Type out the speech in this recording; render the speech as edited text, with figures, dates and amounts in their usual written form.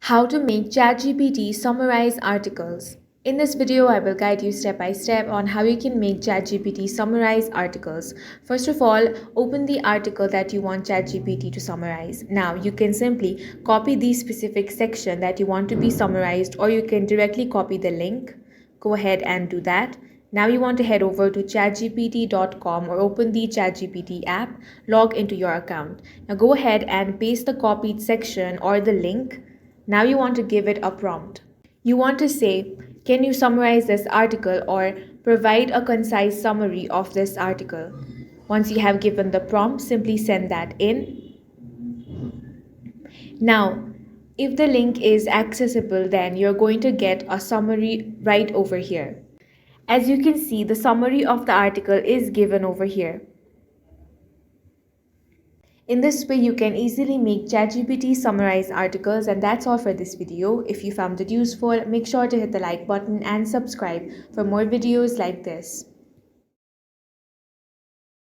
How to make ChatGPT summarize articles. In this video, I will guide you step by step on how you can make ChatGPT summarize articles. First of all, open the article that you want ChatGPT to summarize. Now, you can simply copy the specific section that you want to be summarized, or you can directly copy the link. Go ahead and do that. Now you want to head over to chatgpt.com or open the ChatGPT app, log into your account. Now go ahead and paste the copied section or the link. Now you want to give it a prompt. You want to say, can you summarize this article or provide a concise summary of this article? Once you have given the prompt, simply send that in. Now, if the link is accessible, then you're going to get a summary right over here. As you can see, the summary of the article is given over here. In this way, you can easily make ChatGPT summarize articles, and that's all for this video. If you found it useful, make sure to hit the like button and subscribe for more videos like this.